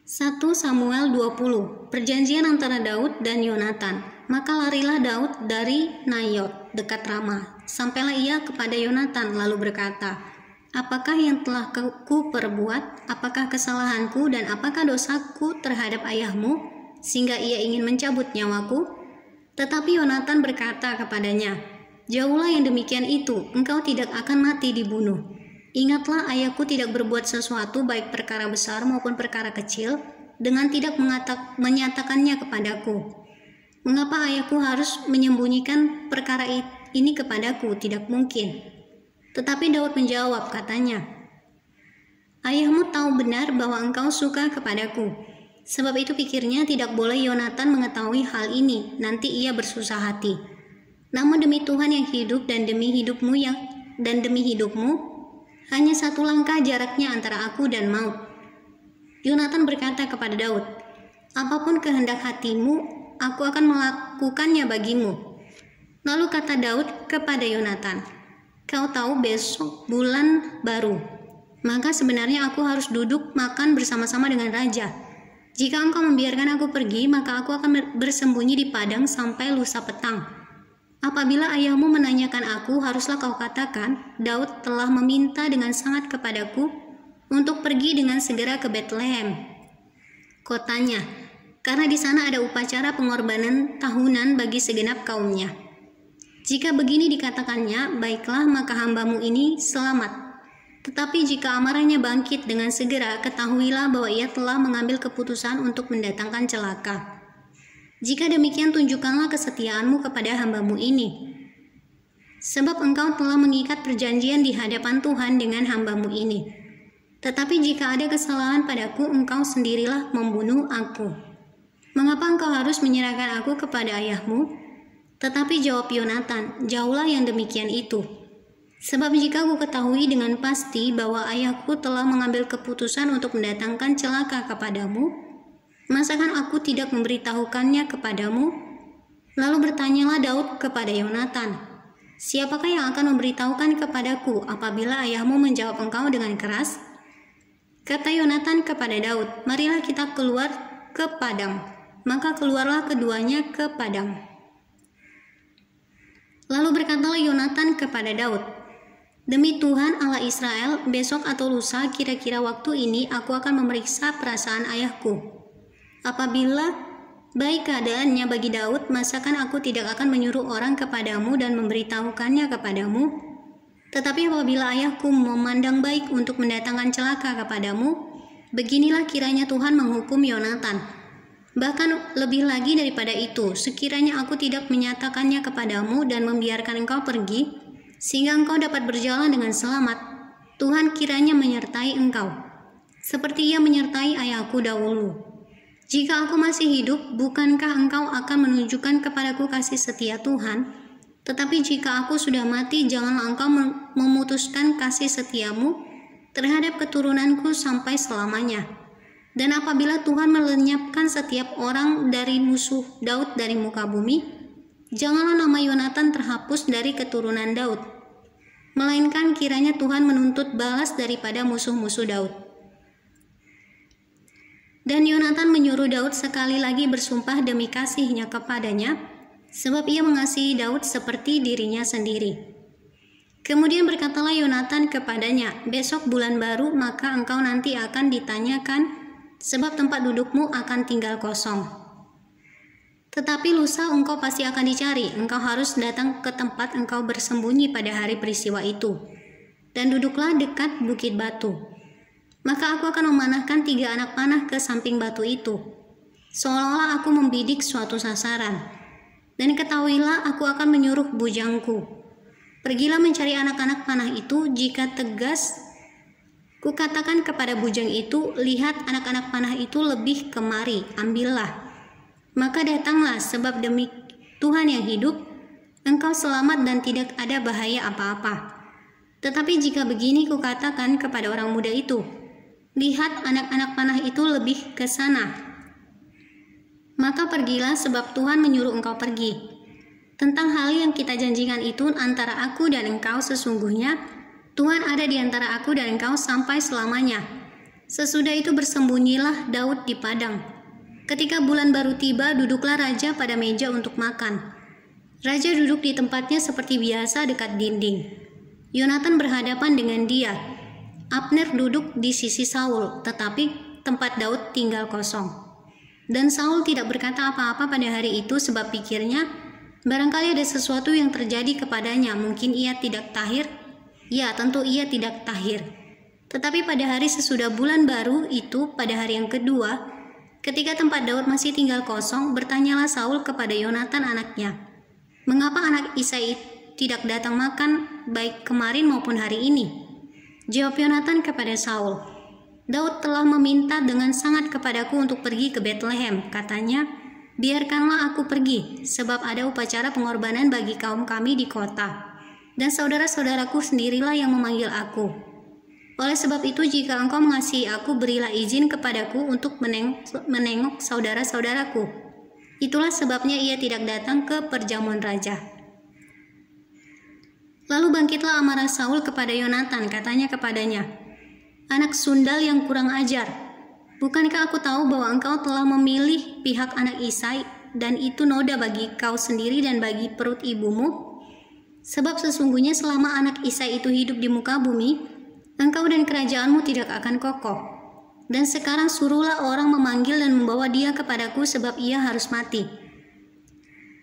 1 Samuel 20, perjanjian antara Daud dan Yonatan. Maka larilah Daud dari Nayot dekat Rama, sampailah ia kepada Yonatan lalu berkata, apakah yang telah ku perbuat? Apakah kesalahanku dan apakah dosaku terhadap ayahmu, sehingga ia ingin mencabut nyawaku? Tetapi Yonatan berkata kepadanya, jauhlah yang demikian itu, engkau tidak akan mati dibunuh. Ingatlah ayahku tidak berbuat sesuatu baik perkara besar maupun perkara kecil dengan tidak menyatakannya kepadaku. Mengapa ayahku harus menyembunyikan perkara ini kepadaku? Tidak mungkin. Tetapi Daud menjawab, katanya, ayahmu tahu benar bahwa engkau suka kepadaku. Sebab itu pikirnya tidak boleh Yonatan mengetahui hal ini, nanti ia bersusah hati. Namun demi Tuhan yang hidup dan demi hidupmu, hanya satu langkah jaraknya antara aku dan maut. Yonatan berkata kepada Daud, apapun kehendak hatimu, aku akan melakukannya bagimu. Lalu kata Daud kepada Yonatan, kau tahu besok bulan baru, maka sebenarnya aku harus duduk makan bersama-sama dengan raja. Jika engkau membiarkan aku pergi, maka aku akan bersembunyi di padang sampai lusa petang. Apabila ayahmu menanyakan aku, haruslah kau katakan, Daud telah meminta dengan sangat kepadaku untuk pergi dengan segera ke Betlehem, kotanya, karena di sana ada upacara pengorbanan tahunan bagi segenap kaumnya. Jika begini dikatakannya, baiklah, maka hambamu ini selamat. Tetapi jika amarahnya bangkit dengan segera, ketahuilah bahwa ia telah mengambil keputusan untuk mendatangkan celaka. Jika demikian, tunjukkanlah kesetiaanmu kepada hambamu ini. Sebab engkau telah mengikat perjanjian di hadapan Tuhan dengan hambamu ini. Tetapi jika ada kesalahan padaku, engkau sendirilah membunuh aku. Mengapa engkau harus menyerahkan aku kepada ayahmu? Tetapi jawab Yonatan, jauhlah yang demikian itu. Sebab jika aku ketahui dengan pasti bahwa ayahku telah mengambil keputusan untuk mendatangkan celaka kepadamu, masakan aku tidak memberitahukannya kepadamu? Lalu bertanyalah Daud kepada Yonatan, siapakah yang akan memberitahukan kepadaku apabila ayahmu menjawab engkau dengan keras? Kata Yonatan kepada Daud, marilah kita keluar ke padang. Maka keluarlah keduanya ke padang. Lalu berkatalah Yonatan kepada Daud, demi Tuhan Allah Israel, besok atau lusa kira-kira waktu ini aku akan memeriksa perasaan ayahku. Apabila baik keadaannya bagi Daud, masakan aku tidak akan menyuruh orang kepadamu dan memberitahukannya kepadamu? Tetapi apabila ayahku memandang baik untuk mendatangkan celaka kepadamu, beginilah kiranya Tuhan menghukum Yonatan. Bahkan lebih lagi daripada itu, sekiranya aku tidak menyatakannya kepadamu dan membiarkan engkau pergi, sehingga engkau dapat berjalan dengan selamat, Tuhan kiranya menyertai engkau, seperti ia menyertai ayahku dahulu. Jika aku masih hidup, bukankah engkau akan menunjukkan kepadaku kasih setia Tuhan? Tetapi jika aku sudah mati, janganlah engkau memutuskan kasih setiamu terhadap keturunanku sampai selamanya. Dan apabila Tuhan melenyapkan setiap orang dari musuh Daud dari muka bumi, janganlah nama Yonatan terhapus dari keturunan Daud, melainkan kiranya Tuhan menuntut balas daripada musuh-musuh Daud. Dan Yonatan menyuruh Daud sekali lagi bersumpah demi kasihnya kepadanya, sebab ia mengasihi Daud seperti dirinya sendiri. Kemudian berkatalah Yonatan kepadanya, besok bulan baru, maka engkau nanti akan ditanyakan, sebab tempat dudukmu akan tinggal kosong. Tetapi lusa engkau pasti akan dicari, engkau harus datang ke tempat engkau bersembunyi pada hari peristiwa itu, dan duduklah dekat bukit batu. Maka aku akan memanahkan 3 anak panah ke samping batu itu, seolah-olah aku membidik suatu sasaran. Dan ketahuilah aku akan menyuruh bujangku, pergilah mencari anak-anak panah itu. Jika tegas kukatakan kepada bujang itu, lihat anak-anak panah itu lebih kemari, ambillah. Maka datanglah, sebab demi Tuhan yang hidup, engkau selamat dan tidak ada bahaya apa-apa. Tetapi jika begini kukatakan kepada orang muda itu, lihat anak-anak panah itu lebih ke sana, maka pergilah, sebab Tuhan menyuruh engkau pergi. Tentang hal yang kita janjikan itu antara aku dan engkau, sesungguhnya Tuhan ada di antara aku dan engkau sampai selamanya. Sesudah itu bersembunyilah Daud di padang. Ketika bulan baru tiba, duduklah raja pada meja untuk makan. Raja duduk di tempatnya seperti biasa dekat dinding. Yonatan berhadapan dengan dia. Abner duduk di sisi Saul, tetapi tempat Daud tinggal kosong. Dan Saul tidak berkata apa-apa pada hari itu sebab pikirnya, barangkali ada sesuatu yang terjadi kepadanya, mungkin ia tidak tahir. Ya, tentu ia tidak tahir. Tetapi pada hari sesudah bulan baru itu, pada hari yang kedua, ketika tempat Daud masih tinggal kosong, bertanyalah Saul kepada Yonatan anaknya, "Mengapa anak Isai tidak datang makan baik kemarin maupun hari ini?" Jawab Yonatan kepada Saul, "Daud telah meminta dengan sangat kepadaku untuk pergi ke Betlehem. Katanya, biarkanlah aku pergi, sebab ada upacara pengorbanan bagi kaum kami di kota. Dan saudara-saudaraku sendirilah yang memanggil aku. Oleh sebab itu, jika engkau mengasihi aku, berilah izin kepadaku untuk menengok saudara-saudaraku." Itulah sebabnya ia tidak datang ke perjamuan raja. Lalu bangkitlah amarah Saul kepada Yonatan, katanya kepadanya, "Anak sundal yang kurang ajar, bukankah aku tahu bahwa engkau telah memilih pihak anak Isai, dan itu noda bagi kau sendiri dan bagi perut ibumu? Sebab sesungguhnya selama anak Isai itu hidup di muka bumi, engkau dan kerajaanmu tidak akan kokoh. Dan sekarang suruhlah orang memanggil dan membawa dia kepadaku sebab ia harus mati."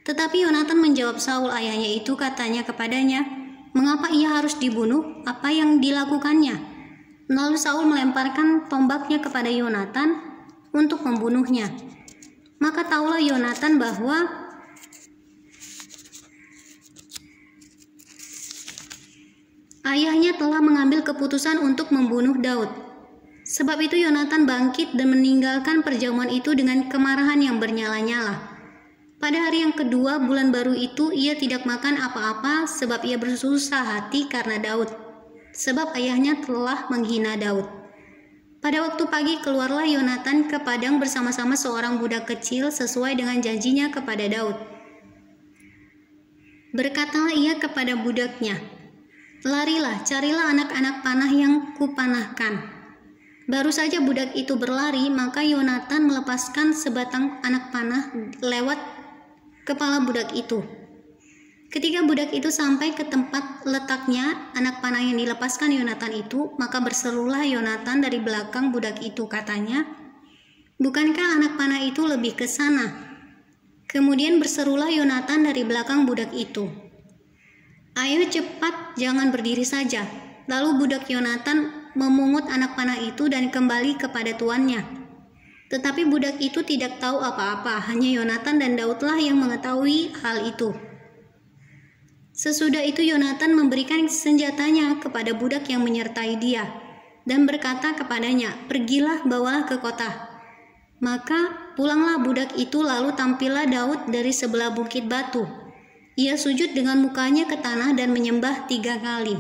Tetapi Yonatan menjawab Saul ayahnya itu, katanya kepadanya, "Mengapa ia harus dibunuh? Apa yang dilakukannya?" Lalu Saul melemparkan tombaknya kepada Yonatan untuk membunuhnya. Maka tahulah Yonatan bahwa ayahnya telah mengambil keputusan untuk membunuh Daud. Sebab itu Yonatan bangkit dan meninggalkan perjamuan itu dengan kemarahan yang bernyala-nyala. Pada hari yang kedua bulan baru itu ia tidak makan apa-apa sebab ia bersusah hati karena Daud, sebab ayahnya telah menghina Daud. Pada waktu pagi keluarlah Yonatan ke padang bersama-sama seorang budak kecil sesuai dengan janjinya kepada Daud. Berkatalah ia kepada budaknya, "Larilah, carilah anak-anak panah yang kupanahkan." Baru saja budak itu berlari, maka Yonatan melepaskan sebatang anak panah lewat kepala budak itu. Ketika budak itu sampai ke tempat letaknya anak panah yang dilepaskan Yonatan itu, maka berserulah Yonatan dari belakang budak itu, katanya, "Bukankah anak panah itu lebih ke sana?" Kemudian berserulah Yonatan dari belakang budak itu, "Ayo cepat, jangan berdiri saja." Lalu budak Yonatan memungut anak panah itu dan kembali kepada tuannya. Tetapi budak itu tidak tahu apa-apa, hanya Yonatan dan Daudlah yang mengetahui hal itu. Sesudah itu Yonatan memberikan senjatanya kepada budak yang menyertai dia dan berkata kepadanya, "Pergilah, bawalah ke kota." Maka pulanglah budak itu, lalu tampillah Daud dari sebelah bukit batu. Ia sujud dengan mukanya ke tanah dan menyembah 3 kali.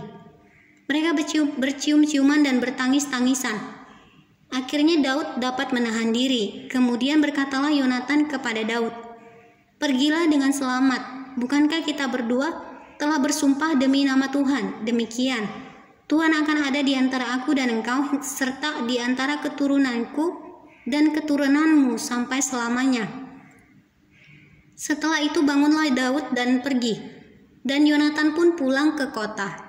Mereka bercium-ciuman dan bertangis-tangisan. Akhirnya Daud dapat menahan diri. Kemudian berkatalah Yonatan kepada Daud, "Pergilah dengan selamat. Bukankah kita berdua telah bersumpah demi nama Tuhan, demikian, Tuhan akan ada di antara aku dan engkau, serta di antara keturunanku dan keturunanmu sampai selamanya." Setelah itu bangunlah Daud dan pergi, dan Yonatan pun pulang ke kota.